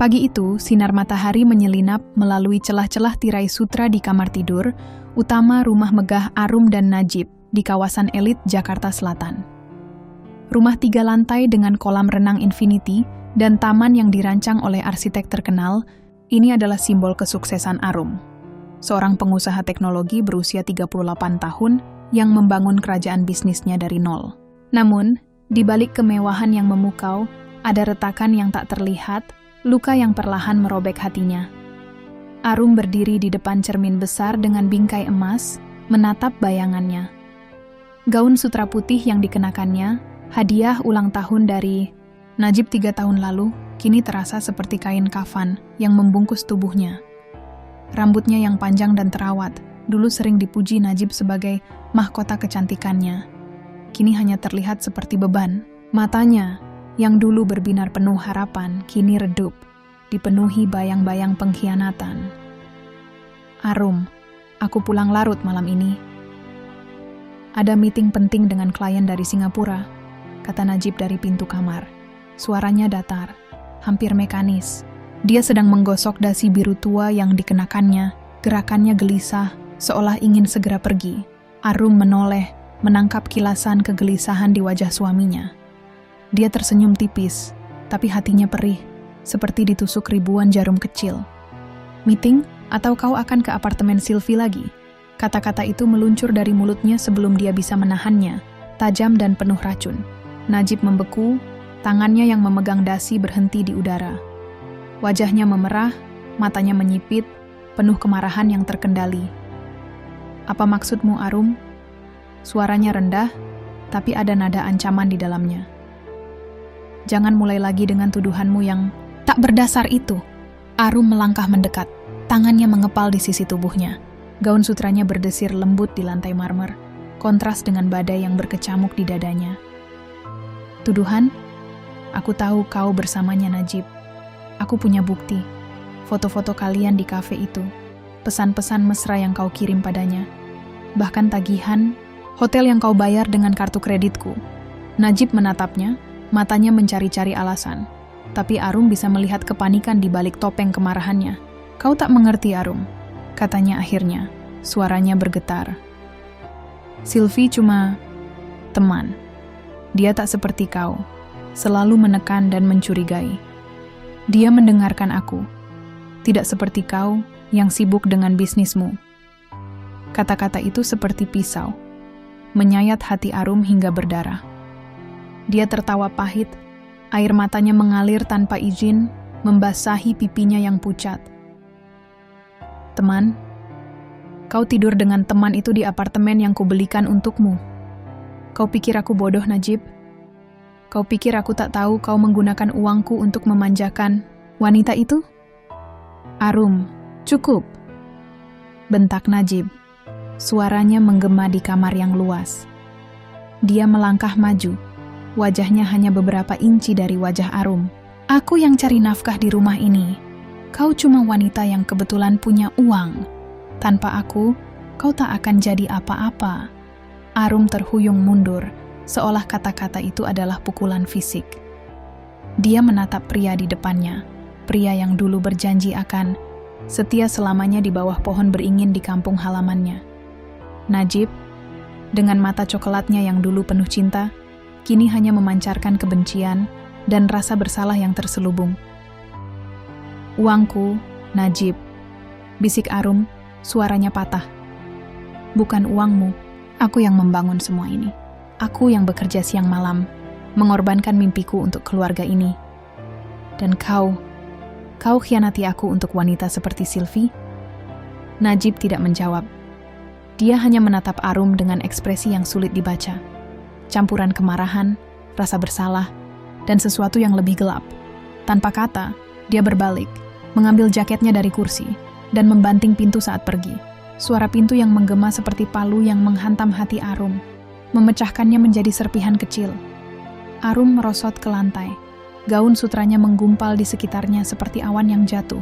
Pagi itu, sinar matahari menyelinap melalui celah-celah tirai sutra di kamar tidur, utama rumah megah Arum dan Najib di kawasan elit Jakarta Selatan. Rumah 3 lantai dengan kolam renang infinity dan taman yang dirancang oleh arsitek terkenal, ini adalah simbol kesuksesan Arum. Seorang pengusaha teknologi berusia 38 tahun yang membangun kerajaan bisnisnya dari nol. Namun, di balik kemewahan yang memukau, ada retakan yang tak terlihat, luka yang perlahan merobek hatinya. Arum berdiri di depan cermin besar dengan bingkai emas, menatap bayangannya. Gaun sutra putih yang dikenakannya, hadiah ulang tahun dari Najib 3 tahun lalu, kini terasa seperti kain kafan yang membungkus tubuhnya. Rambutnya yang panjang dan terawat, dulu sering dipuji Najib sebagai mahkota kecantikannya. Kini hanya terlihat seperti beban. Matanya, yang dulu berbinar penuh harapan, kini redup, dipenuhi bayang-bayang pengkhianatan. Arum, aku pulang larut malam ini. Ada meeting penting dengan klien dari Singapura, kata Najib dari pintu kamar. Suaranya datar, hampir mekanis. Dia sedang menggosok dasi biru tua yang dikenakannya, gerakannya gelisah, seolah ingin segera pergi. Arum menoleh, menangkap kilasan kegelisahan di wajah suaminya. Dia tersenyum tipis, tapi hatinya perih, seperti ditusuk ribuan jarum kecil. Meeting, atau kau akan ke apartemen Sylvie lagi? Kata-kata itu meluncur dari mulutnya sebelum dia bisa menahannya, tajam dan penuh racun. Najib membeku, tangannya yang memegang dasi berhenti di udara. Wajahnya memerah, matanya menyipit, penuh kemarahan yang terkendali. Apa maksudmu, Arum? Suaranya rendah, tapi ada nada ancaman di dalamnya. Jangan mulai lagi dengan tuduhanmu yang tak berdasar itu. Arum melangkah mendekat, tangannya mengepal di sisi tubuhnya. Gaun sutranya berdesir lembut di lantai marmer, kontras dengan badai yang berkecamuk di dadanya. Tuduhan? Aku tahu kau bersamanya, Najib. Aku punya bukti. Foto-foto kalian di kafe itu. Pesan-pesan mesra yang kau kirim padanya. Bahkan tagihan, hotel yang kau bayar dengan kartu kreditku. Najib menatapnya, matanya mencari-cari alasan. Tapi Arum bisa melihat kepanikan di balik topeng kemarahannya. Kau tak mengerti, Arum, katanya akhirnya. Suaranya bergetar. Sylvie cuma teman. Dia tak seperti kau, selalu menekan dan mencurigai. Dia mendengarkan aku. Tidak seperti kau yang sibuk dengan bisnismu. Kata-kata itu seperti pisau, menyayat hati Arum hingga berdarah. Dia tertawa pahit, air matanya mengalir tanpa izin, membasahi pipinya yang pucat. Teman, kau tidur dengan teman itu di apartemen yang kubelikan untukmu. Kau pikir aku bodoh, Najib? Kau pikir aku tak tahu kau menggunakan uangku untuk memanjakan wanita itu? Arum, cukup, bentak Najib. Suaranya menggema di kamar yang luas. Dia melangkah maju. Wajahnya hanya beberapa inci dari wajah Arum. Aku yang cari nafkah di rumah ini. Kau cuma wanita yang kebetulan punya uang. Tanpa aku, kau tak akan jadi apa-apa. Arum terhuyung mundur, seolah kata-kata itu adalah pukulan fisik. Dia menatap pria di depannya, pria yang dulu berjanji akan setia selamanya di bawah pohon beringin di kampung halamannya. Najib, dengan mata coklatnya yang dulu penuh cinta, kini hanya memancarkan kebencian dan rasa bersalah yang terselubung. Uangku, Najib, bisik Arum, suaranya patah. Bukan uangmu, aku yang membangun semua ini. Aku yang bekerja siang malam, mengorbankan mimpiku untuk keluarga ini. Dan kau khianati aku untuk wanita seperti Sylvie? Najib tidak menjawab. Dia hanya menatap Arum dengan ekspresi yang sulit dibaca. Campuran kemarahan, rasa bersalah, dan sesuatu yang lebih gelap. Tanpa kata, dia berbalik, mengambil jaketnya dari kursi, dan membanting pintu saat pergi. Suara pintu yang menggema seperti palu yang menghantam hati Arum, memecahkannya menjadi serpihan kecil. Arum merosot ke lantai. Gaun sutranya menggumpal di sekitarnya seperti awan yang jatuh.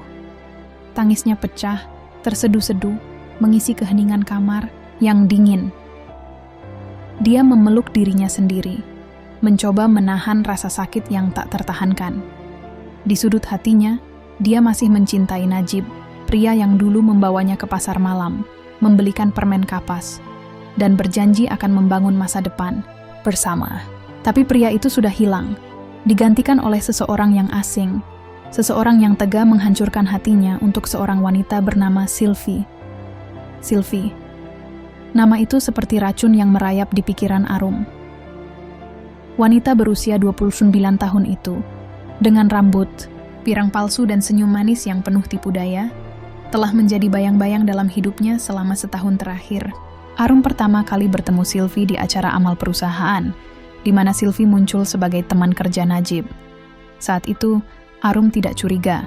Tangisnya pecah, terseduh-seduh, mengisi keheningan kamar yang dingin. Dia memeluk dirinya sendiri, mencoba menahan rasa sakit yang tak tertahankan. Di sudut hatinya, Dia masih mencintai Najib, pria yang dulu membawanya ke pasar malam, membelikan permen kapas, dan berjanji akan membangun masa depan bersama. Tapi pria itu sudah hilang, digantikan oleh seseorang yang asing, seseorang yang tega menghancurkan hatinya untuk seorang wanita bernama Sylvie. Sylvie. Nama itu seperti racun yang merayap di pikiran Arum. Wanita berusia 29 tahun itu, dengan rambut, pirang palsu dan senyum manis yang penuh tipu daya, telah menjadi bayang-bayang dalam hidupnya selama setahun terakhir. Arum pertama kali bertemu Sylvie di acara amal perusahaan, di mana Sylvie muncul sebagai teman kerja Najib. Saat itu, Arum tidak curiga.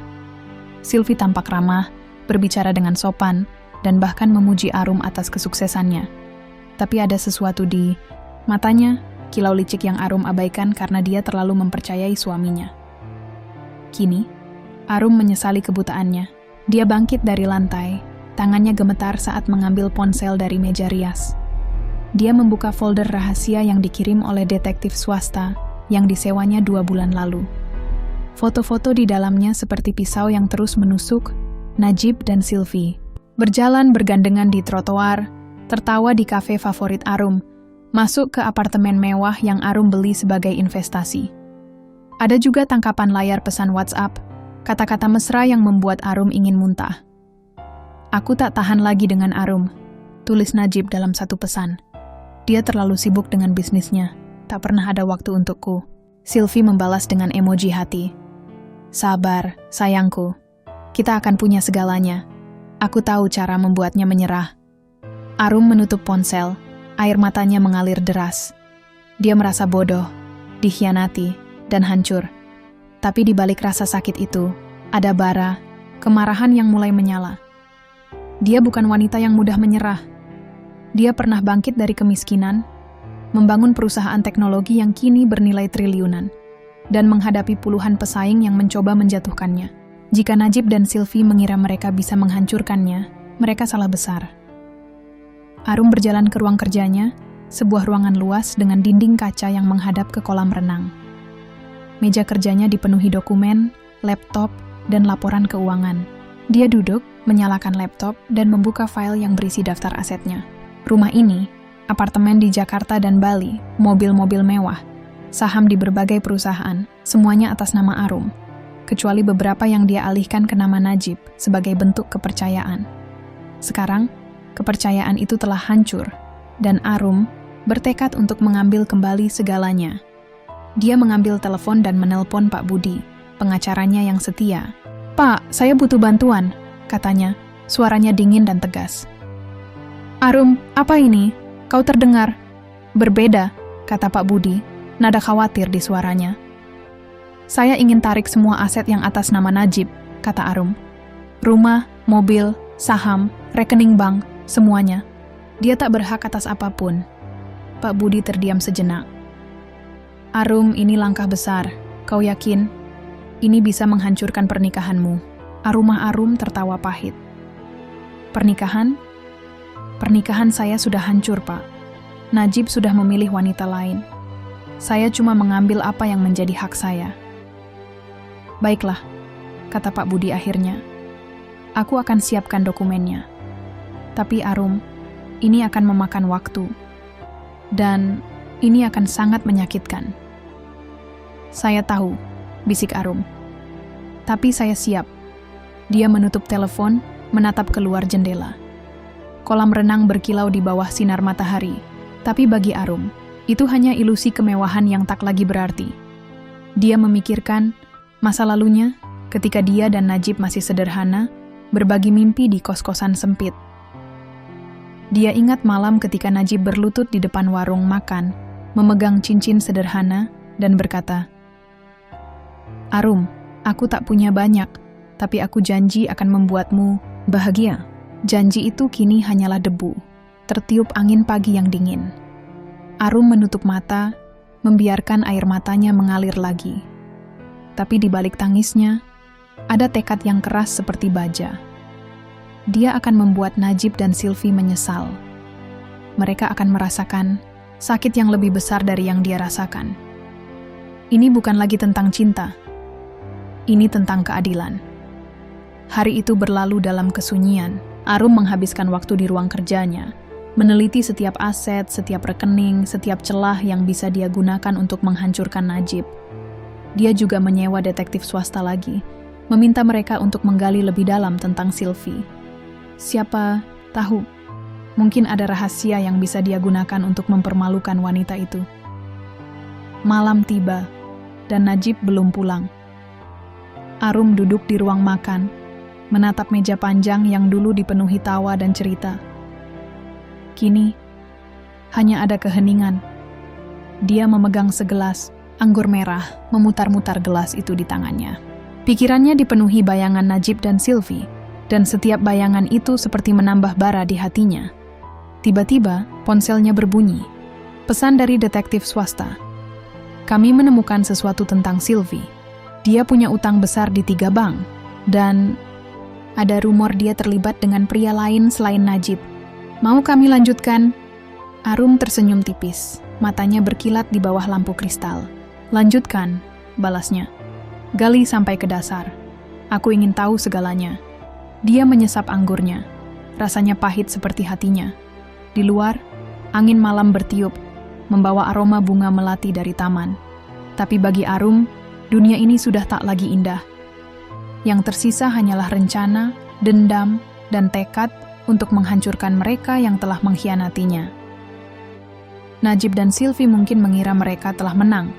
Sylvie tampak ramah, berbicara dengan sopan, dan bahkan memuji Arum atas kesuksesannya. Tapi ada sesuatu di matanya, kilau licik yang Arum abaikan karena dia terlalu mempercayai suaminya. Kini, Arum menyesali kebutaannya. Dia bangkit dari lantai, tangannya gemetar saat mengambil ponsel dari meja rias. Dia membuka folder rahasia yang dikirim oleh detektif swasta yang disewanya 2 bulan lalu. Foto-foto di dalamnya seperti pisau yang terus menusuk Najib dan Sylvie. Berjalan bergandengan di trotoar, tertawa di kafe favorit Arum, masuk ke apartemen mewah yang Arum beli sebagai investasi. Ada juga tangkapan layar pesan WhatsApp, kata-kata mesra yang membuat Arum ingin muntah. "Aku tak tahan lagi dengan Arum," tulis Najib dalam satu pesan. "Dia terlalu sibuk dengan bisnisnya, tak pernah ada waktu untukku." Sylvie membalas dengan emoji hati. "Sabar, sayangku. Kita akan punya segalanya. Aku tahu cara membuatnya menyerah." Arum menutup ponsel, air matanya mengalir deras. Dia merasa bodoh, dikhianati, dan hancur. Tapi di balik rasa sakit itu, ada bara, kemarahan yang mulai menyala. Dia bukan wanita yang mudah menyerah. Dia pernah bangkit dari kemiskinan, membangun perusahaan teknologi yang kini bernilai triliunan, dan menghadapi puluhan pesaing yang mencoba menjatuhkannya. Jika Najib dan Sylvie mengira mereka bisa menghancurkannya, mereka salah besar. Arum berjalan ke ruang kerjanya, sebuah ruangan luas dengan dinding kaca yang menghadap ke kolam renang. Meja kerjanya dipenuhi dokumen, laptop, dan laporan keuangan. Dia duduk, menyalakan laptop, dan membuka file yang berisi daftar asetnya. Rumah ini, apartemen di Jakarta dan Bali, mobil-mobil mewah, saham di berbagai perusahaan, semuanya atas nama Arum, kecuali beberapa yang dia alihkan ke nama Najib sebagai bentuk kepercayaan. Sekarang, kepercayaan itu telah hancur, dan Arum bertekad untuk mengambil kembali segalanya. Dia mengambil telepon dan menelpon Pak Budi, pengacaranya yang setia. "Pak, saya butuh bantuan," katanya, suaranya dingin dan tegas. "Arum, apa ini? Kau terdengar berbeda," kata Pak Budi, nada khawatir di suaranya. "Saya ingin tarik semua aset yang atas nama Najib," kata Arum. "Rumah, mobil, saham, rekening bank, semuanya. Dia tak berhak atas apapun." Pak Budi terdiam sejenak. "Arum, ini langkah besar. Kau yakin? Ini bisa menghancurkan pernikahanmu." Arumah Arum tertawa pahit. "Pernikahan? Pernikahan saya sudah hancur, Pak. Najib sudah memilih wanita lain. Saya cuma mengambil apa yang menjadi hak saya." "Baiklah," kata Pak Budi akhirnya. "Aku akan siapkan dokumennya. Tapi Arum, ini akan memakan waktu. Dan ini akan sangat menyakitkan." "Saya tahu," bisik Arum. "Tapi saya siap." Dia menutup telepon, menatap keluar jendela. Kolam renang berkilau di bawah sinar matahari. Tapi bagi Arum, itu hanya ilusi kemewahan yang tak lagi berarti. Dia memikirkan masa lalunya ketika dia dan Najib masih sederhana, berbagi mimpi di kos-kosan sempit. Dia ingat malam ketika Najib berlutut di depan warung makan, memegang cincin sederhana, dan berkata, "Arum, aku tak punya banyak, tapi aku janji akan membuatmu bahagia." Janji itu kini hanyalah debu, tertiup angin pagi yang dingin. Arum menutup mata, membiarkan air matanya mengalir lagi. Tapi di balik tangisnya, ada tekad yang keras seperti baja. Dia akan membuat Najib dan Sylvie menyesal. Mereka akan merasakan sakit yang lebih besar dari yang dia rasakan. Ini bukan lagi tentang cinta. Ini tentang keadilan. Hari itu berlalu dalam kesunyian. Arum menghabiskan waktu di ruang kerjanya, meneliti setiap aset, setiap rekening, setiap celah yang bisa dia gunakan untuk menghancurkan Najib. Dia juga menyewa detektif swasta lagi, meminta mereka untuk menggali lebih dalam tentang Sylvie. Siapa tahu, mungkin ada rahasia yang bisa dia gunakan untuk mempermalukan wanita itu. Malam tiba, dan Najib belum pulang. Arum duduk di ruang makan, menatap meja panjang yang dulu dipenuhi tawa dan cerita. Kini, hanya ada keheningan. Dia memegang segelas anggur merah, memutar-mutar gelas itu di tangannya. Pikirannya dipenuhi bayangan Najib dan Sylvie, dan setiap bayangan itu seperti menambah bara di hatinya. Tiba-tiba, ponselnya berbunyi. Pesan dari detektif swasta. Kami menemukan sesuatu tentang Sylvie. Dia punya utang besar di 3 bank, dan ada rumor dia terlibat dengan pria lain selain Najib. Mau kami lanjutkan? Arum tersenyum tipis, matanya berkilat di bawah lampu kristal. Lanjutkan, balasnya. Gali sampai ke dasar. Aku ingin tahu segalanya. Dia menyesap anggurnya. Rasanya pahit seperti hatinya. Di luar, angin malam bertiup, membawa aroma bunga melati dari taman. Tapi bagi Arum, dunia ini sudah tak lagi indah. Yang tersisa hanyalah rencana, dendam, dan tekad untuk menghancurkan mereka yang telah mengkhianatinya. Najib dan Sylvie mungkin mengira mereka telah menang,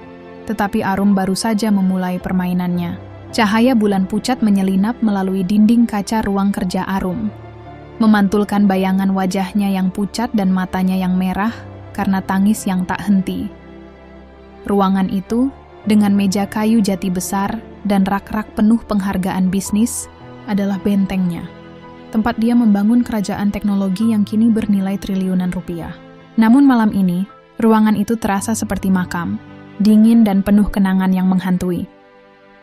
tetapi Arum baru saja memulai permainannya. Cahaya bulan pucat menyelinap melalui dinding kaca ruang kerja Arum, memantulkan bayangan wajahnya yang pucat dan matanya yang merah karena tangis yang tak henti. Ruangan itu, dengan meja kayu jati besar dan rak-rak penuh penghargaan bisnis, adalah bentengnya. Tempat dia membangun kerajaan teknologi yang kini bernilai triliunan rupiah. Namun malam ini, ruangan itu terasa seperti makam, dingin dan penuh kenangan yang menghantui.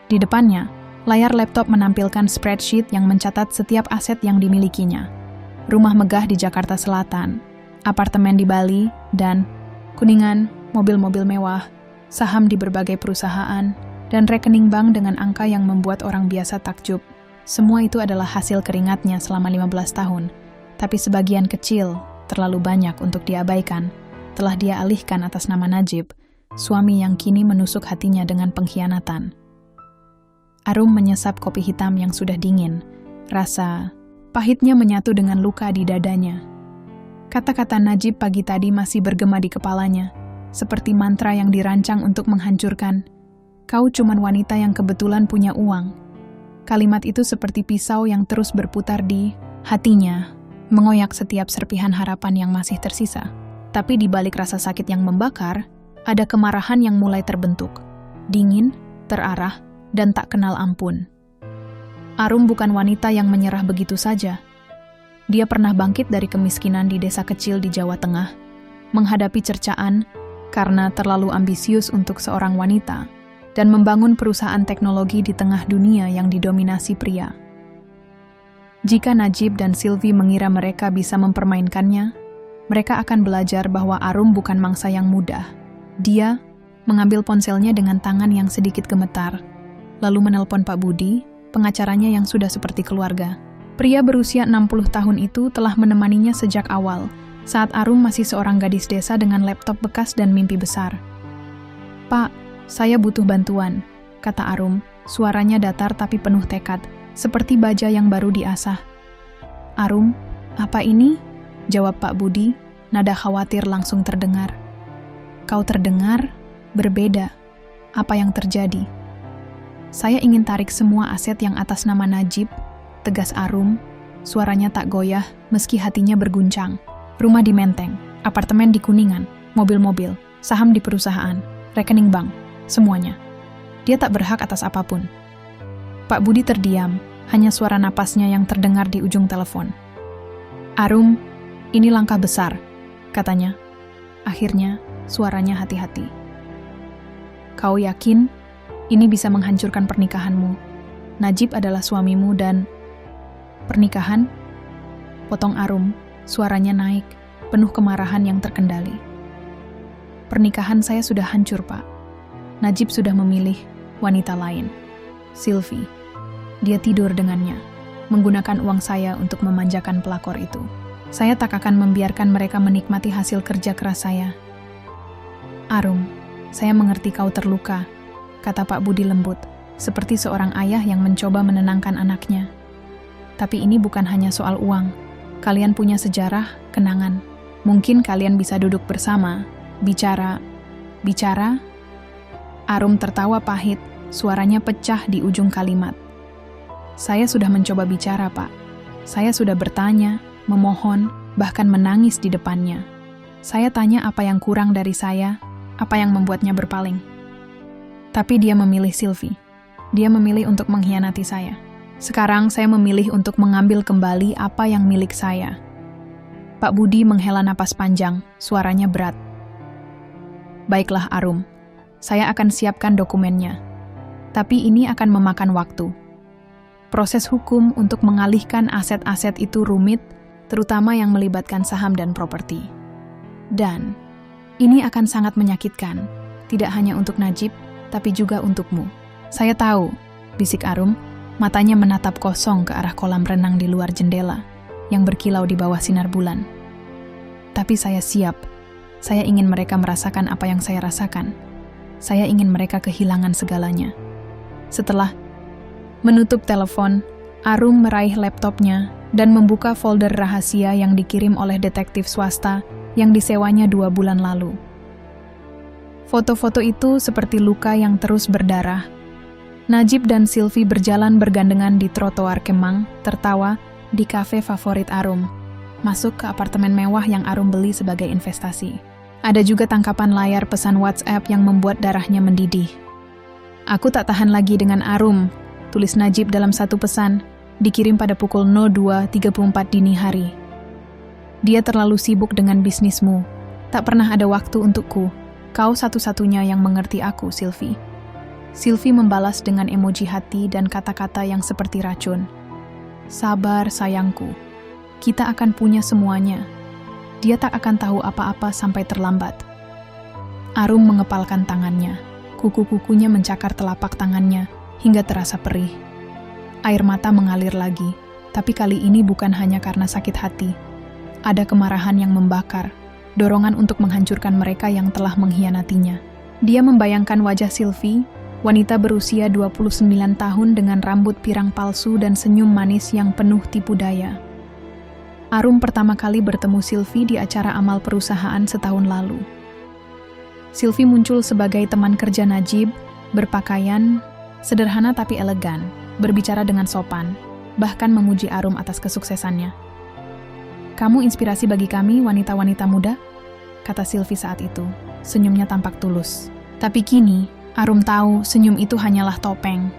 Di depannya, layar laptop menampilkan spreadsheet yang mencatat setiap aset yang dimilikinya. Rumah megah di Jakarta Selatan, apartemen di Bali, dan Kuningan, mobil-mobil mewah, saham di berbagai perusahaan, dan rekening bank dengan angka yang membuat orang biasa takjub. Semua itu adalah hasil keringatnya selama 15 tahun, tapi sebagian kecil, terlalu banyak untuk diabaikan, telah dia alihkan atas nama Najib, suami yang kini menusuk hatinya dengan pengkhianatan. Arum menyesap kopi hitam yang sudah dingin, rasa pahitnya menyatu dengan luka di dadanya. Kata-kata Najib pagi tadi masih bergema di kepalanya, seperti mantra yang dirancang untuk menghancurkan. Kau cuman wanita yang kebetulan punya uang. Kalimat itu seperti pisau yang terus berputar di hatinya, mengoyak setiap serpihan harapan yang masih tersisa. Tapi di balik rasa sakit yang membakar, ada kemarahan yang mulai terbentuk. Dingin, terarah, dan tak kenal ampun. Arum bukan wanita yang menyerah begitu saja. Dia pernah bangkit dari kemiskinan di desa kecil di Jawa Tengah, menghadapi cercaan karena terlalu ambisius untuk seorang wanita, dan membangun perusahaan teknologi di tengah dunia yang didominasi pria. Jika Najib dan Sylvie mengira mereka bisa mempermainkannya, mereka akan belajar bahwa Arum bukan mangsa yang mudah. Dia mengambil ponselnya dengan tangan yang sedikit gemetar, lalu menelpon Pak Budi, pengacaranya yang sudah seperti keluarga. Pria berusia 60 tahun itu telah menemaninya sejak awal, saat Arum masih seorang gadis desa dengan laptop bekas dan mimpi besar. Pak, saya butuh bantuan, kata Arum, suaranya datar tapi penuh tekad, seperti baja yang baru diasah. Arum, apa ini? Jawab Pak Budi, nada khawatir langsung terdengar. Kau terdengar? Berbeda. Apa yang terjadi? Saya ingin tarik semua aset yang atas nama Najib, tegas Arum, suaranya tak goyah meski hatinya berguncang. Rumah di Menteng, apartemen di Kuningan, mobil-mobil, saham di perusahaan, rekening bank, semuanya. Dia tak berhak atas apapun. Pak Budi terdiam, hanya suara napasnya yang terdengar di ujung telepon. Arum, ini langkah besar, katanya. Akhirnya, suaranya hati-hati. Kau yakin ini bisa menghancurkan pernikahanmu? Najib adalah suamimu dan... Pernikahan? Potong Arum, suaranya naik, penuh kemarahan yang terkendali. Pernikahan saya sudah hancur, Pak. Najib sudah memilih wanita lain, Sylvie. Dia tidur dengannya. menggunakan uang saya untuk memanjakan pelakor itu. Saya tak akan membiarkan mereka menikmati hasil kerja keras saya. Arum, saya mengerti kau terluka, kata Pak Budi lembut, seperti seorang ayah yang mencoba menenangkan anaknya. Tapi ini bukan hanya soal uang. Kalian punya sejarah, kenangan. Mungkin kalian bisa duduk bersama, bicara. Arum tertawa pahit, suaranya pecah di ujung kalimat. Saya sudah mencoba bicara, Pak. Saya sudah bertanya, memohon, bahkan menangis di depannya. Saya tanya apa yang kurang dari saya, apa yang membuatnya berpaling. Tapi dia memilih Sylvie. Dia memilih untuk mengkhianati saya. Sekarang saya memilih untuk mengambil kembali apa yang milik saya. Pak Budi menghela napas panjang, suaranya berat. Baiklah Arum, saya akan siapkan dokumennya. Tapi ini akan memakan waktu. Proses hukum untuk mengalihkan aset-aset itu rumit, terutama yang melibatkan saham dan properti. Dan ini akan sangat menyakitkan, tidak hanya untuk Najib, tapi juga untukmu. Saya tahu, bisik Arum, matanya menatap kosong ke arah kolam renang di luar jendela, yang berkilau di bawah sinar bulan. Tapi saya siap. Saya ingin mereka merasakan apa yang saya rasakan. Saya ingin mereka kehilangan segalanya. Setelah menutup telepon, Arum meraih laptopnya dan membuka folder rahasia yang dikirim oleh detektif swasta yang disewanya 2 bulan lalu. Foto-foto itu seperti luka yang terus berdarah. Najib dan Sylvie berjalan bergandengan di trotoar Kemang, tertawa di kafe favorit Arum, masuk ke apartemen mewah yang Arum beli sebagai investasi. Ada juga tangkapan layar pesan WhatsApp yang membuat darahnya mendidih. Aku tak tahan lagi dengan Arum, tulis Najib dalam satu pesan, dikirim pada pukul 02.34 dini hari. Dia terlalu sibuk dengan bisnismu, tak pernah ada waktu untukku. Kau satu-satunya yang mengerti aku, Sylvie. Sylvie membalas dengan emoji hati dan kata-kata yang seperti racun. Sabar sayangku, kita akan punya semuanya. Dia tak akan tahu apa-apa sampai terlambat. Arum mengepalkan tangannya. Kuku-kukunya mencakar telapak tangannya hingga terasa perih. Air mata mengalir lagi, tapi kali ini bukan hanya karena sakit hati. Ada kemarahan yang membakar, dorongan untuk menghancurkan mereka yang telah mengkhianatinya. Dia membayangkan wajah Sylvie, wanita berusia 29 tahun dengan rambut pirang palsu dan senyum manis yang penuh tipu daya. Arum pertama kali bertemu Sylvie di acara amal perusahaan setahun lalu. Sylvie muncul sebagai teman kerja Najib, berpakaian sederhana tapi elegan, berbicara dengan sopan, bahkan memuji Arum atas kesuksesannya. Kamu inspirasi bagi kami, wanita-wanita muda, kata Sylvie saat itu. Senyumnya tampak tulus. Tapi kini, Arum tahu senyum itu hanyalah topeng.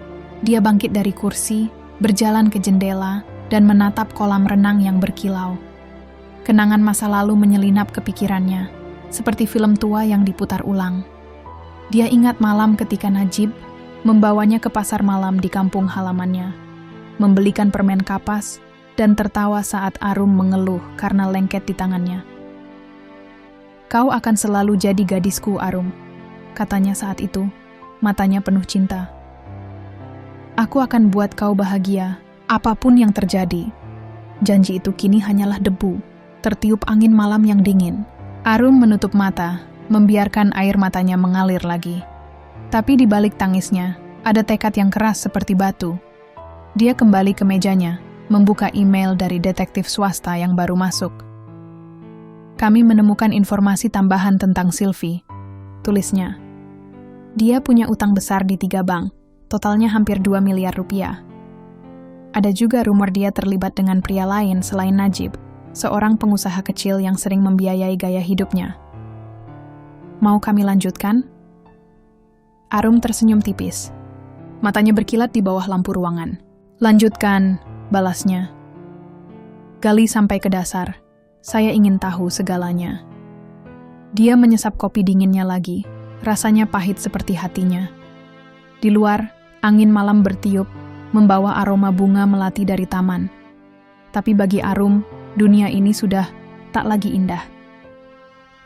Dia bangkit dari kursi, berjalan ke jendela, dan menatap kolam renang yang berkilau. Kenangan masa lalu menyelinap ke pikirannya, seperti film tua yang diputar ulang. Dia ingat malam ketika Najib membawanya ke pasar malam di kampung halamannya, membelikan permen kapas, dan tertawa saat Arum mengeluh karena lengket di tangannya. Kau akan selalu jadi gadisku, Arum, katanya saat itu, matanya penuh cinta. Aku akan buat kau bahagia, apapun yang terjadi. Janji itu kini hanyalah debu, tertiup angin malam yang dingin. Arum menutup mata, membiarkan air matanya mengalir lagi. Tapi di balik tangisnya, ada tekad yang keras seperti batu. Dia kembali ke mejanya, membuka email dari detektif swasta yang baru masuk. Kami menemukan informasi tambahan tentang Sylvie, tulisnya. Dia punya utang besar di 3 bank, totalnya hampir 2 miliar rupiah. Ada juga rumor dia terlibat dengan pria lain selain Najib, seorang pengusaha kecil yang sering membiayai gaya hidupnya. Mau kami lanjutkan? Arum tersenyum tipis. Matanya berkilat di bawah lampu ruangan. Lanjutkan, balasnya. Gali sampai ke dasar. Saya ingin tahu segalanya. Dia menyesap kopi dinginnya lagi. Rasanya pahit seperti hatinya. Di luar, angin malam bertiup, membawa aroma bunga melati dari taman. Tapi bagi Arum, dunia ini sudah tak lagi indah.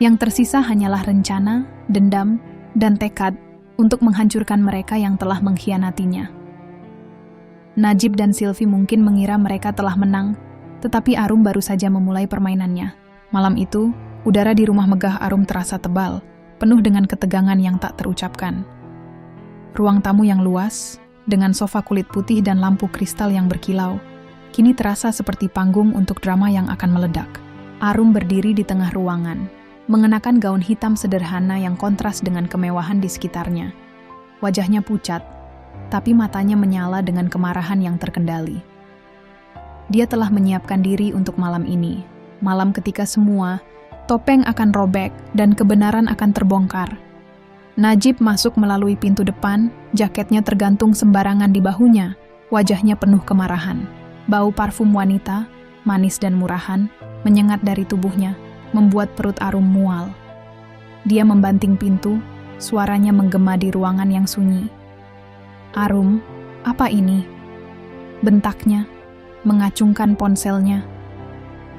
Yang tersisa hanyalah rencana, dendam, dan tekad untuk menghancurkan mereka yang telah mengkhianatinya. Najib dan Sylvie mungkin mengira mereka telah menang, tetapi Arum baru saja memulai permainannya. Malam itu, udara di rumah megah Arum terasa tebal, penuh dengan ketegangan yang tak terucapkan. Ruang tamu yang luas, dengan sofa kulit putih dan lampu kristal yang berkilau, kini terasa seperti panggung untuk drama yang akan meledak. Arum berdiri di tengah ruangan, mengenakan gaun hitam sederhana yang kontras dengan kemewahan di sekitarnya. Wajahnya pucat, tapi matanya menyala dengan kemarahan yang terkendali. Dia telah menyiapkan diri untuk malam ini, malam ketika semua topeng akan robek dan kebenaran akan terbongkar. Najib masuk melalui pintu depan, jaketnya tergantung sembarangan di bahunya, wajahnya penuh kemarahan. Bau parfum wanita, manis dan murahan, menyengat dari tubuhnya, membuat perut Arum mual. Dia membanting pintu, suaranya menggema di ruangan yang sunyi. "Arum, apa ini?" bentaknya, mengacungkan ponselnya.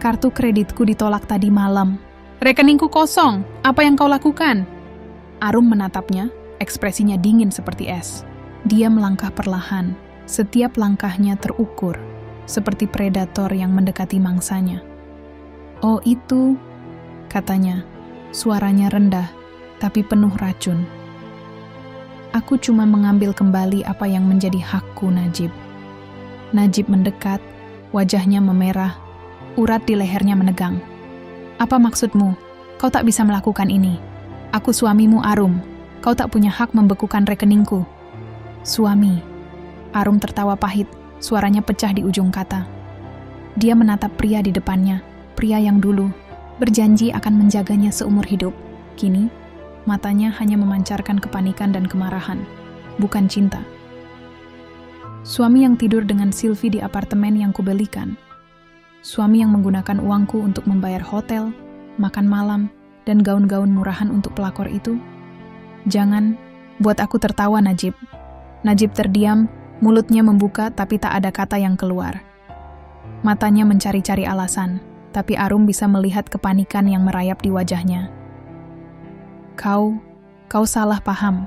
"Kartu kreditku ditolak tadi malam. Rekeningku kosong, apa yang kau lakukan?" Arum menatapnya, ekspresinya dingin seperti es. Dia melangkah perlahan, setiap langkahnya terukur, seperti predator yang mendekati mangsanya. "Oh itu," katanya, suaranya rendah, tapi penuh racun. "Aku cuma mengambil kembali apa yang menjadi hakku, Najib." Najib mendekat, wajahnya memerah, urat di lehernya menegang. "Apa maksudmu? Kau tak bisa melakukan ini. Aku suamimu, Arum. Kau tak punya hak membekukan rekeningku." "Suami." Arum tertawa pahit, suaranya pecah di ujung kata. Dia menatap pria di depannya, pria yang dulu berjanji akan menjaganya seumur hidup. Kini, matanya hanya memancarkan kepanikan dan kemarahan, bukan cinta. "Suami yang tidur dengan Sylvie di apartemen yang kubelikan. Suami yang menggunakan uangku untuk membayar hotel, makan malam, dan gaun-gaun murahan untuk pelakor itu. Jangan buat aku tertawa, Najib." Najib terdiam, mulutnya membuka tapi tak ada kata yang keluar. Matanya mencari-cari alasan, tapi Arum bisa melihat kepanikan yang merayap di wajahnya. Kau salah paham,"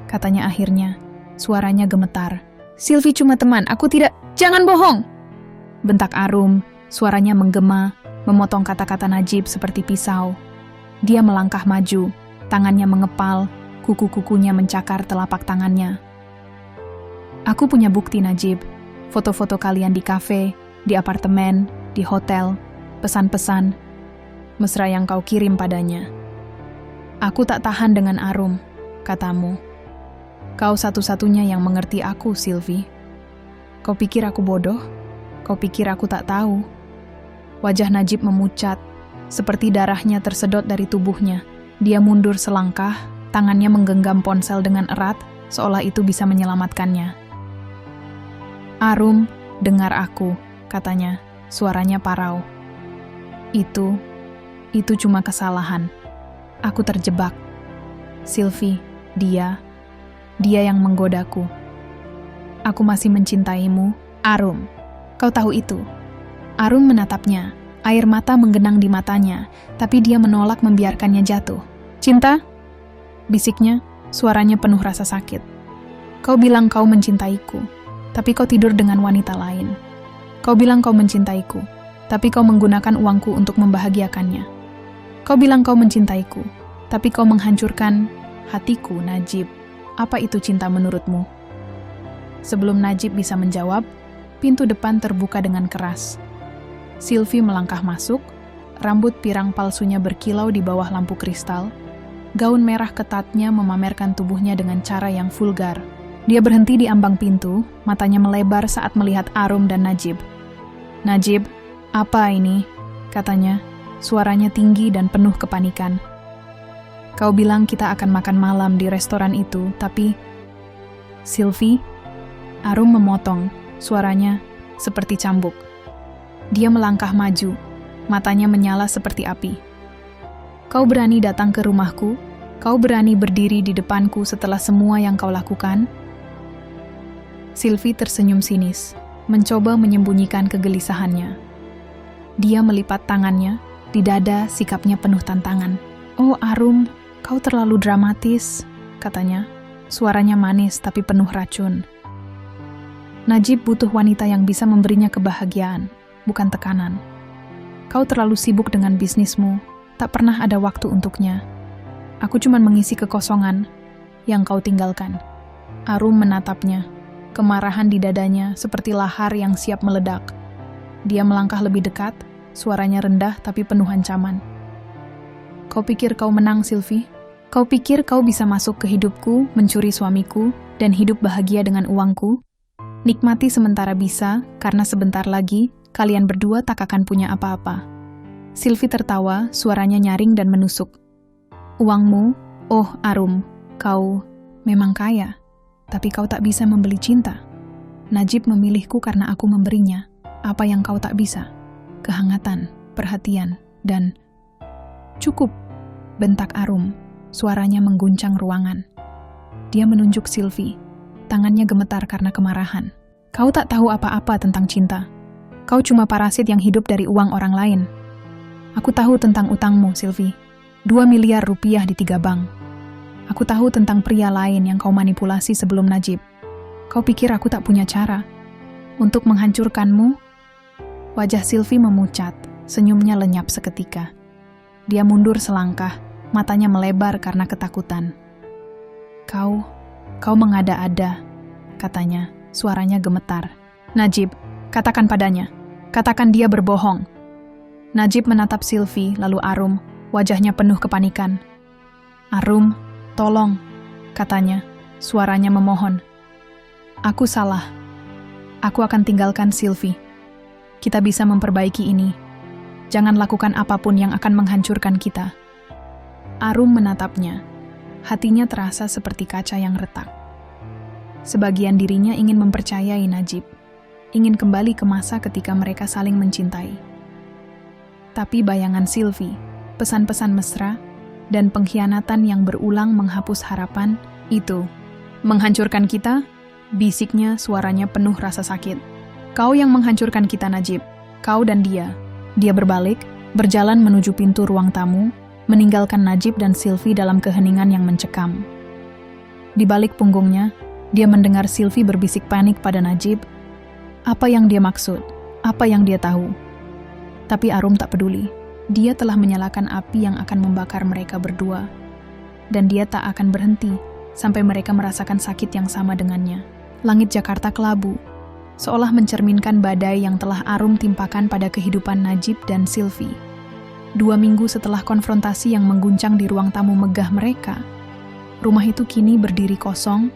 katanya akhirnya, suaranya gemetar. "Sylvie cuma teman, aku tidak..." "Jangan bohong!" bentak Arum, suaranya menggema, memotong kata-kata Najib seperti pisau. Dia melangkah maju, tangannya mengepal, kuku-kukunya mencakar telapak tangannya. "Aku punya bukti, Najib. Foto-foto kalian di kafe, di apartemen, di hotel, pesan-pesan, mesra yang kau kirim padanya. Aku tak tahan dengan Arum, katamu. Kau satu-satunya yang mengerti aku, Sylvie. Kau pikir aku bodoh? Kau pikir aku tak tahu?" Wajah Najib memucat, seperti darahnya tersedot dari tubuhnya. Dia mundur selangkah, tangannya menggenggam ponsel dengan erat, seolah itu bisa menyelamatkannya. "Arum, dengar aku," katanya, suaranya parau. Itu cuma kesalahan. Aku terjebak. Sylvie, dia yang menggodaku. Aku masih mencintaimu, Arum. Kau tahu itu." Arum menatapnya, air mata menggenang di matanya, tapi dia menolak membiarkannya jatuh. "Cinta?" bisiknya, suaranya penuh rasa sakit. "Kau bilang kau mencintaiku, tapi kau tidur dengan wanita lain. Kau bilang kau mencintaiku, tapi kau menggunakan uangku untuk membahagiakannya. Kau bilang kau mencintaiku, tapi kau menghancurkan hatiku, Najib. Apa itu cinta menurutmu?" Sebelum Najib bisa menjawab, pintu depan terbuka dengan keras. Sylvie melangkah masuk, rambut pirang palsunya berkilau di bawah lampu kristal. Gaun merah ketatnya memamerkan tubuhnya dengan cara yang vulgar. Dia berhenti di ambang pintu, matanya melebar saat melihat Arum dan Najib. "Najib, apa ini?" katanya, suaranya tinggi dan penuh kepanikan. "Kau bilang kita akan makan malam di restoran itu, tapi..." "Sylvie?" Arum memotong, suaranya seperti cambuk. Dia melangkah maju, matanya menyala seperti api. "Kau berani datang ke rumahku? Kau berani berdiri di depanku setelah semua yang kau lakukan?" Sylvie tersenyum sinis, mencoba menyembunyikan kegelisahannya. Dia melipat tangannya, di dada sikapnya penuh tantangan. "Oh Arum, kau terlalu dramatis," katanya, suaranya manis tapi penuh racun. Najib butuh wanita yang bisa memberinya kebahagiaan, bukan tekanan. Kau terlalu sibuk dengan bisnismu, tak pernah ada waktu untuknya. Aku cuma mengisi kekosongan yang kau tinggalkan. Arum menatapnya, kemarahan di dadanya seperti lahar yang siap meledak. Dia melangkah lebih dekat, suaranya rendah tapi penuh ancaman. Kau pikir kau menang, Sylvie? Kau pikir kau bisa masuk ke hidupku, mencuri suamiku, dan hidup bahagia dengan uangku? Nikmati sementara bisa, karena sebentar lagi, kalian berdua tak akan punya apa-apa. Sylvie tertawa, suaranya nyaring dan menusuk. Uangmu? Oh, Arum, kau memang kaya, tapi kau tak bisa membeli cinta. Najib memilihku karena aku memberinya apa yang kau tak bisa. Kehangatan, perhatian, dan... Cukup, bentak Arum. Suaranya mengguncang ruangan. Dia menunjuk Sylvie. Tangannya gemetar karena kemarahan. Kau tak tahu apa-apa tentang cinta. Kau cuma parasit yang hidup dari uang orang lain. Aku tahu tentang utangmu, Sylvie. 2 miliar rupiah di 3 bank. Aku tahu tentang pria lain yang kau manipulasi sebelum Najib. Kau pikir aku tak punya cara untuk menghancurkanmu? Wajah Sylvie memucat, senyumnya lenyap seketika. Dia mundur selangkah, matanya melebar karena ketakutan. Kau mengada-ada, katanya, suaranya gemetar. Najib, katakan padanya. Katakan dia berbohong. Najib menatap Sylvie, lalu Arum, wajahnya penuh kepanikan. Arum, tolong, katanya, suaranya memohon. Aku salah. Aku akan tinggalkan Sylvie. Kita bisa memperbaiki ini. Jangan lakukan apapun yang akan menghancurkan kita. Arum menatapnya. Hatinya terasa seperti kaca yang retak. Sebagian dirinya ingin mempercayai Najib. Ingin kembali ke masa ketika mereka saling mencintai. Tapi bayangan Sylvie, pesan-pesan mesra, dan pengkhianatan yang berulang menghapus harapan, itu. Menghancurkan kita? Bisiknya, suaranya penuh rasa sakit. Kau yang menghancurkan kita, Najib. Kau dan dia. Dia berbalik, berjalan menuju pintu ruang tamu, meninggalkan Najib dan Sylvie dalam keheningan yang mencekam. Di balik punggungnya, dia mendengar Sylvie berbisik panik pada Najib. Apa yang dia maksud? Apa yang dia tahu? Tapi Arum tak peduli. Dia telah menyalakan api yang akan membakar mereka berdua. Dan dia tak akan berhenti sampai mereka merasakan sakit yang sama dengannya. Langit Jakarta kelabu, seolah mencerminkan badai yang telah Arum timpakan pada kehidupan Najib dan Sylvie. 2 minggu setelah konfrontasi yang mengguncang di ruang tamu megah mereka, rumah itu kini berdiri kosong,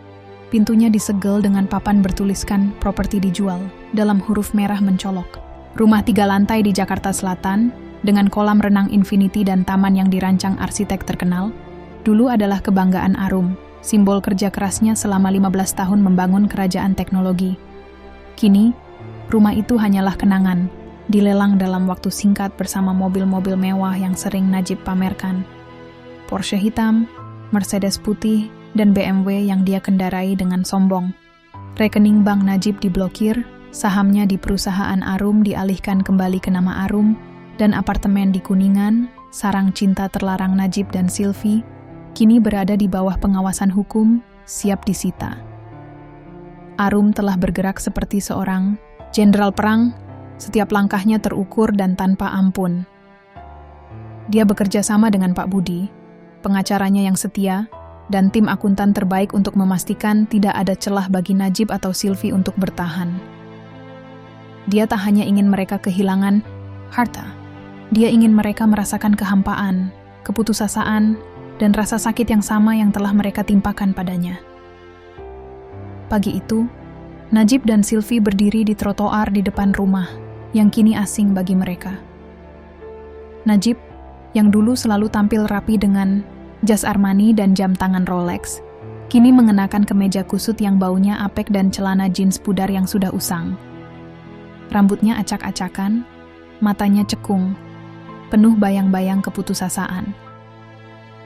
pintunya disegel dengan papan bertuliskan properti dijual dalam huruf merah mencolok. Rumah 3 lantai di Jakarta Selatan, dengan kolam renang infinity dan taman yang dirancang arsitek terkenal, dulu adalah kebanggaan Arum, simbol kerja kerasnya selama 15 tahun membangun kerajaan teknologi. Kini, rumah itu hanyalah kenangan, dilelang dalam waktu singkat bersama mobil-mobil mewah yang sering Najib pamerkan. Porsche hitam, Mercedes putih, dan BMW yang dia kendarai dengan sombong. Rekening bank Najib diblokir, sahamnya di perusahaan Arum dialihkan kembali ke nama Arum, dan apartemen di Kuningan, sarang cinta terlarang Najib dan Sylvie, kini berada di bawah pengawasan hukum, siap disita. Arum telah bergerak seperti seorang jenderal perang, setiap langkahnya terukur dan tanpa ampun. Dia bekerja sama dengan Pak Budi, pengacaranya yang setia, dan tim akuntan terbaik untuk memastikan tidak ada celah bagi Najib atau Sylvie untuk bertahan. Dia tak hanya ingin mereka kehilangan harta, dia ingin mereka merasakan kehampaan, keputusasaan, dan rasa sakit yang sama yang telah mereka timpakan padanya. Pagi itu, Najib dan Sylvie berdiri di trotoar di depan rumah, yang kini asing bagi mereka. Najib, yang dulu selalu tampil rapi dengan jas Armani dan jam tangan Rolex, kini mengenakan kemeja kusut yang baunya apek dan celana jeans pudar yang sudah usang. Rambutnya acak-acakan, matanya cekung, penuh bayang-bayang keputusasaan.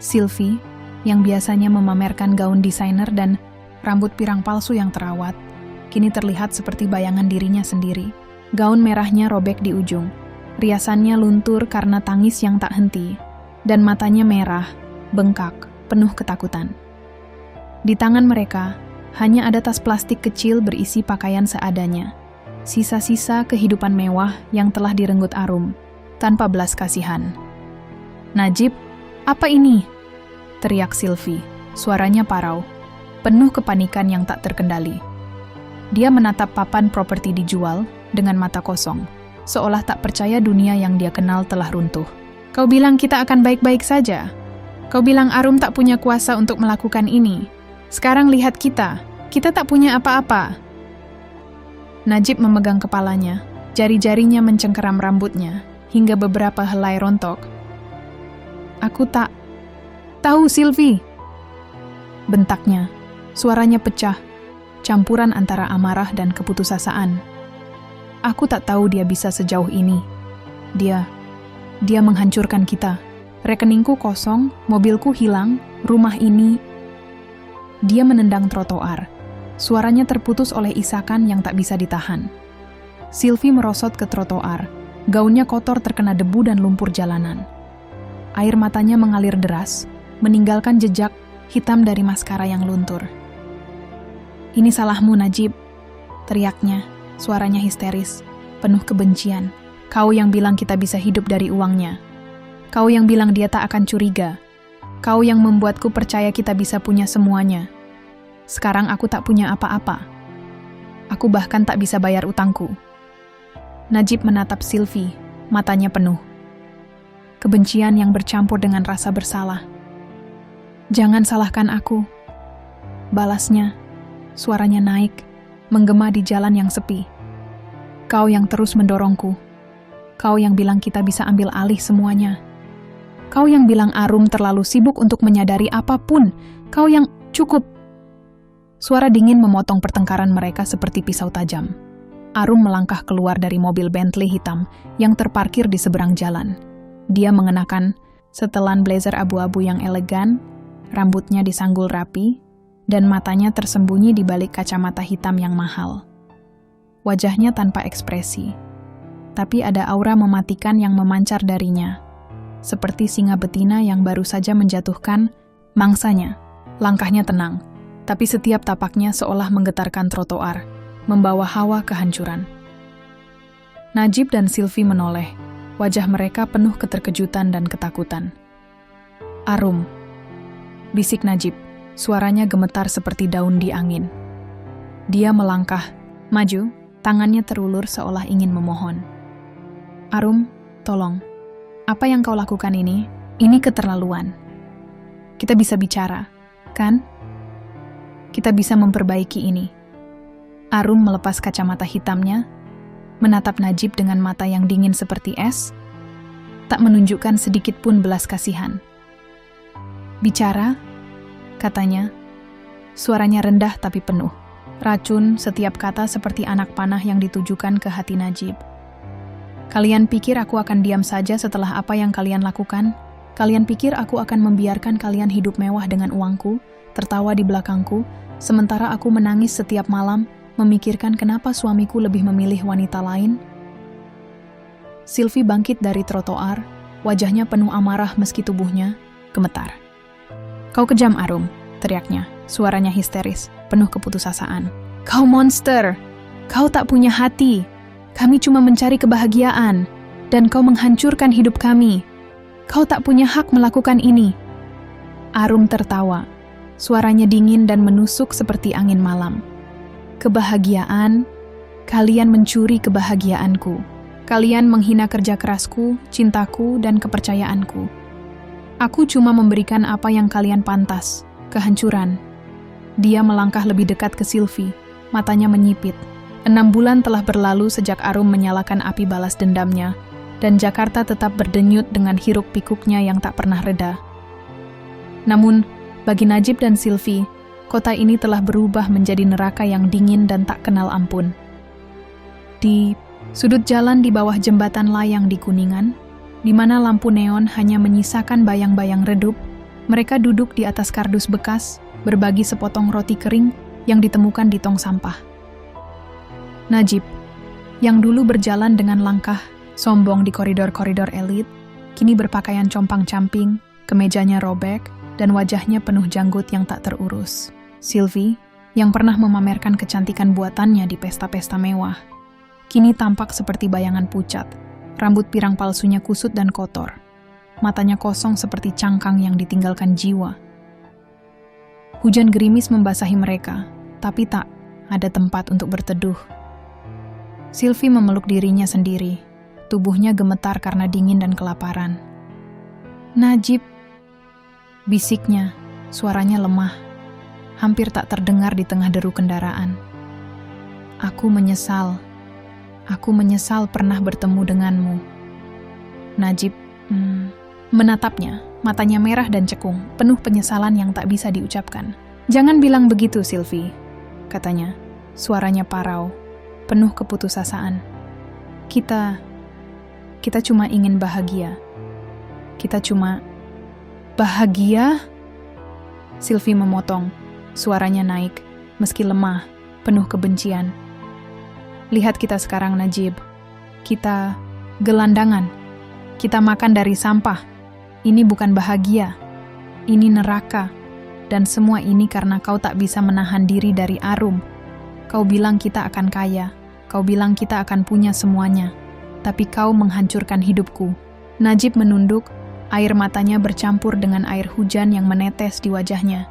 Sylvie, yang biasanya memamerkan gaun desainer dan rambut pirang palsu yang terawat, kini terlihat seperti bayangan dirinya sendiri. Gaun merahnya robek di ujung, riasannya luntur karena tangis yang tak henti, dan matanya merah, bengkak, penuh ketakutan. Di tangan mereka, Hanya ada tas plastik kecil berisi pakaian seadanya. Sisa-sisa kehidupan mewah yang telah direnggut Arum, tanpa belas kasihan. "Najib, apa ini?" teriak Sylvie, suaranya parau, penuh kepanikan yang tak terkendali. Dia menatap papan properti dijual dengan mata kosong, seolah tak percaya dunia yang dia kenal telah runtuh. "Kau bilang kita akan baik-baik saja. Kau bilang Arum tak punya kuasa untuk melakukan ini. Sekarang lihat kita tak punya apa-apa." Najib memegang kepalanya, jari-jarinya mencengkeram rambutnya, hingga beberapa helai rontok. "Aku tak tahu, Sylvie," bentaknya. Suaranya pecah, campuran antara amarah dan keputusasaan. "Aku tak tahu dia bisa sejauh ini. Dia menghancurkan kita. Rekeningku kosong, mobilku hilang, rumah ini..." Dia menendang trotoar. Suaranya terputus oleh isakan yang tak bisa ditahan. Sylvie merosot ke trotoar. Gaunnya kotor terkena debu dan lumpur jalanan. Air matanya mengalir deras, meninggalkan jejak hitam dari maskara yang luntur. "Ini salahmu, Najib," teriaknya, suaranya histeris, penuh kebencian. "Kau yang bilang kita bisa hidup dari uangnya. Kau yang bilang dia tak akan curiga. Kau yang membuatku percaya kita bisa punya semuanya. Sekarang aku tak punya apa-apa. Aku bahkan tak bisa bayar utangku." Najib menatap Sylvie, matanya penuh kebencian yang bercampur dengan rasa bersalah. "Jangan salahkan aku," balasnya, suaranya naik, menggema di jalan yang sepi. "Kau yang terus mendorongku. Kau yang bilang kita bisa ambil alih semuanya. Kau yang bilang Arum terlalu sibuk untuk menyadari apapun. Kau yang..." "Cukup!" Suara dingin memotong pertengkaran mereka seperti pisau tajam. Arum melangkah keluar dari mobil Bentley hitam yang terparkir di seberang jalan. Dia mengenakan setelan blazer abu-abu yang elegan, rambutnya disanggul rapi, dan matanya tersembunyi di balik kacamata hitam yang mahal. Wajahnya tanpa ekspresi, tapi ada aura mematikan yang memancar darinya, seperti singa betina yang baru saja menjatuhkan mangsanya. Langkahnya tenang, tapi setiap tapaknya seolah menggetarkan trotoar, membawa hawa kehancuran. Najib dan Sylvie menoleh, wajah mereka penuh keterkejutan dan ketakutan. "Arum," bisik Najib, suaranya gemetar seperti daun di angin. Dia melangkah, maju, tangannya terulur seolah ingin memohon. "Arum, tolong. Apa yang kau lakukan ini keterlaluan. Kita bisa bicara, kan? Kita bisa memperbaiki ini." Arum melepas kacamata hitamnya, menatap Najib dengan mata yang dingin seperti es, tak menunjukkan sedikit pun belas kasihan. "Bicara?" katanya. Suaranya rendah tapi penuh. Racun setiap kata seperti anak panah yang ditujukan ke hati Najib. "Kalian pikir aku akan diam saja setelah apa yang kalian lakukan? Kalian pikir aku akan membiarkan kalian hidup mewah dengan uangku, tertawa di belakangku, sementara aku menangis setiap malam, memikirkan kenapa suamiku lebih memilih wanita lain?" Sylvie bangkit dari trotoar, wajahnya penuh amarah meski tubuhnya gemetar. "Kau kejam, Arum," teriaknya, suaranya histeris, penuh keputusasaan. "Kau monster! Kau tak punya hati! Kami cuma mencari kebahagiaan, dan kau menghancurkan hidup kami. Kau tak punya hak melakukan ini." Arum tertawa, suaranya dingin dan menusuk seperti angin malam. "Kebahagiaan? Kalian mencuri kebahagiaanku. Kalian menghina kerja kerasku, cintaku, dan kepercayaanku. Aku cuma memberikan apa yang kalian pantas, kehancuran." Dia melangkah lebih dekat ke Sylvie, matanya menyipit. 6 bulan telah berlalu sejak Arum menyalakan api balas dendamnya, dan Jakarta tetap berdenyut dengan hiruk-pikuknya yang tak pernah reda. Namun, bagi Najib dan Sylvie, kota ini telah berubah menjadi neraka yang dingin dan tak kenal ampun. Di sudut jalan di bawah jembatan layang di Kuningan, di mana lampu neon hanya menyisakan bayang-bayang redup, mereka duduk di atas kardus bekas, berbagi sepotong roti kering yang ditemukan di tong sampah. Najib, yang dulu berjalan dengan langkah sombong di koridor-koridor elit, kini berpakaian compang-camping, kemejanya robek, dan wajahnya penuh janggut yang tak terurus. Sylvie, yang pernah memamerkan kecantikan buatannya di pesta-pesta mewah, kini tampak seperti bayangan pucat. Rambut pirang palsunya kusut dan kotor. Matanya kosong seperti cangkang yang ditinggalkan jiwa. Hujan gerimis membasahi mereka, tapi tak ada tempat untuk berteduh. Sylvie memeluk dirinya sendiri. Tubuhnya gemetar karena dingin dan kelaparan. "Najib," bisiknya, suaranya lemah, hampir tak terdengar di tengah deru kendaraan. Aku menyesal pernah bertemu denganmu." Najib menatapnya, matanya merah dan cekung, penuh penyesalan yang tak bisa diucapkan. "Jangan bilang begitu, Sylvie," katanya, suaranya parau, penuh keputusasaan. Kita cuma ingin bahagia. Kita cuma..." "Bahagia?" Sylvie memotong, suaranya naik, meski lemah, penuh kebencian. "Lihat kita sekarang, Najib. Kita gelandangan. Kita makan dari sampah. Ini bukan bahagia. Ini neraka. Dan semua ini karena kau tak bisa menahan diri dari Arum. Kau bilang kita akan kaya. Kau bilang kita akan punya semuanya. Tapi kau menghancurkan hidupku." Najib menunduk, air matanya bercampur dengan air hujan yang menetes di wajahnya.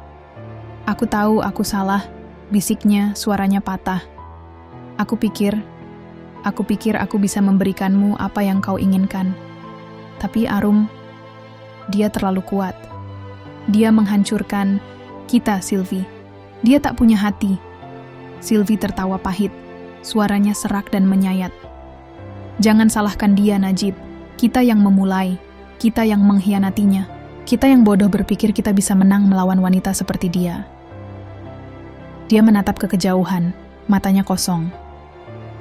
"Aku tahu aku salah," bisiknya, suaranya patah. Aku pikir aku bisa memberikanmu apa yang kau inginkan. Tapi Arum, dia terlalu kuat. Dia menghancurkan kita, Sylvie. Dia tak punya hati." Sylvie tertawa pahit, suaranya serak dan menyayat. "Jangan salahkan dia, Najib. Kita yang memulai, kita yang mengkhianatinya. Kita yang bodoh berpikir kita bisa menang melawan wanita seperti dia." Dia menatap ke kejauhan, matanya kosong.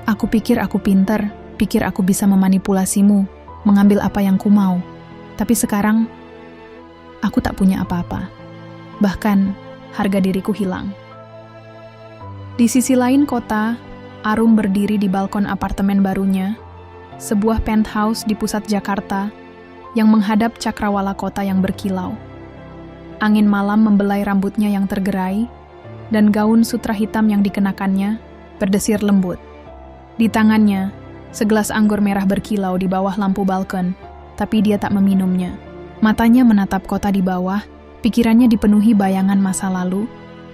"Aku pikir aku pintar, pikir aku bisa memanipulasimu, mengambil apa yang ku mau. Tapi sekarang, aku tak punya apa-apa. Bahkan, harga diriku hilang." Di sisi lain kota, Arum berdiri di balkon apartemen barunya, sebuah penthouse di pusat Jakarta yang menghadap cakrawala kota yang berkilau. Angin malam membelai rambutnya yang tergerai, dan gaun sutra hitam yang dikenakannya berdesir lembut. Di tangannya, segelas anggur merah berkilau di bawah lampu balkon, tapi dia tak meminumnya. Matanya menatap kota di bawah, pikirannya dipenuhi bayangan masa lalu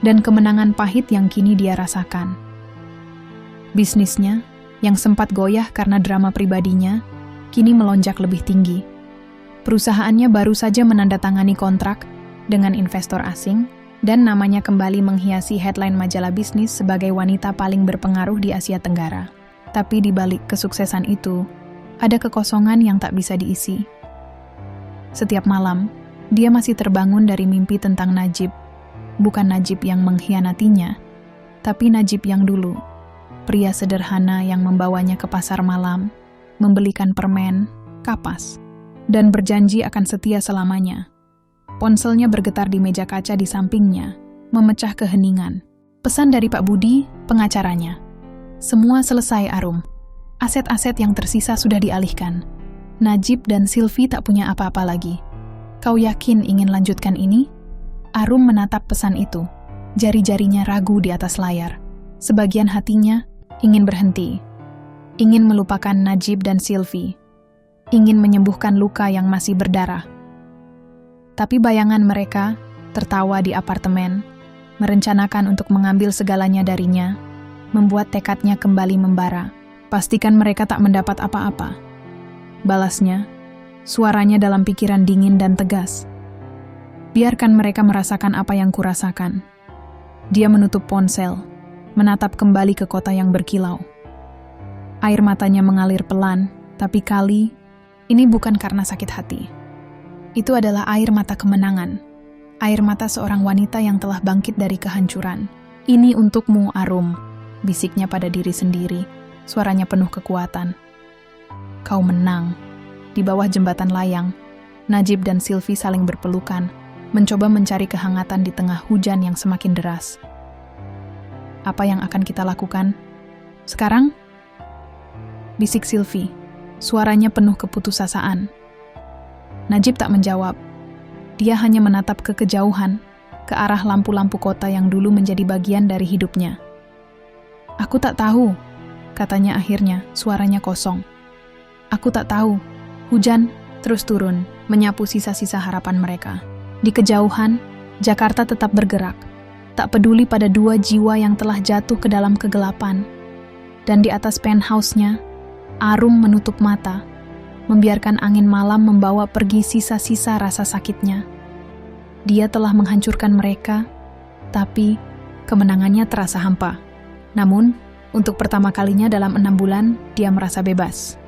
dan kemenangan pahit yang kini dia rasakan. Bisnisnya, yang sempat goyah karena drama pribadinya, kini melonjak lebih tinggi. Perusahaannya baru saja menandatangani kontrak dengan investor asing, dan namanya kembali menghiasi headline majalah bisnis sebagai wanita paling berpengaruh di Asia Tenggara. Tapi di balik kesuksesan itu, ada kekosongan yang tak bisa diisi. Setiap malam, dia masih terbangun dari mimpi tentang Najib. Bukan Najib yang mengkhianatinya, tapi Najib yang dulu. Pria sederhana yang membawanya ke pasar malam, membelikan permen, kapas, dan berjanji akan setia selamanya. Ponselnya bergetar di meja kaca di sampingnya, memecah keheningan. Pesan dari Pak Budi, pengacaranya. "Semua selesai, Arum. Aset-aset yang tersisa sudah dialihkan. Najib dan Sylvie tak punya apa-apa lagi. Kau yakin ingin lanjutkan ini?" Arum menatap pesan itu. Jari-jarinya ragu di atas layar. Sebagian hatinya ingin berhenti. Ingin melupakan Najib dan Sylvie. Ingin menyembuhkan luka yang masih berdarah. Tapi bayangan mereka tertawa di apartemen, merencanakan untuk mengambil segalanya darinya, membuat tekadnya kembali membara. Pastikan mereka tak mendapat apa-apa. Balasnya, suaranya dalam pikiran dingin dan tegas. "Biarkan mereka merasakan apa yang kurasakan." Dia menutup ponsel, menatap kembali ke kota yang berkilau. Air matanya mengalir pelan, tapi kali ini bukan karena sakit hati. Itu adalah air mata kemenangan. Air mata seorang wanita yang telah bangkit dari kehancuran. "Ini untukmu, Arum," bisiknya pada diri sendiri, suaranya penuh kekuatan. "Kau menang." Di bawah jembatan layang, Najib dan Sylvie saling berpelukan, mencoba mencari kehangatan di tengah hujan yang semakin deras. "Apa yang akan kita lakukan sekarang?" bisik Sylvie, suaranya penuh keputusasaan. Najib tak menjawab. Dia hanya menatap ke kejauhan, ke arah lampu-lampu kota yang dulu menjadi bagian dari hidupnya. "Aku tak tahu," katanya akhirnya, suaranya kosong. "Aku tak tahu." Hujan terus turun, menyapu sisa-sisa harapan mereka. Di kejauhan, Jakarta tetap bergerak, tak peduli pada dua jiwa yang telah jatuh ke dalam kegelapan. Dan di atas penthouse-nya, Arum menutup mata, membiarkan angin malam membawa pergi sisa-sisa rasa sakitnya. Dia telah menghancurkan mereka, tapi kemenangannya terasa hampa. Namun, untuk pertama kalinya dalam 6 bulan, dia merasa bebas.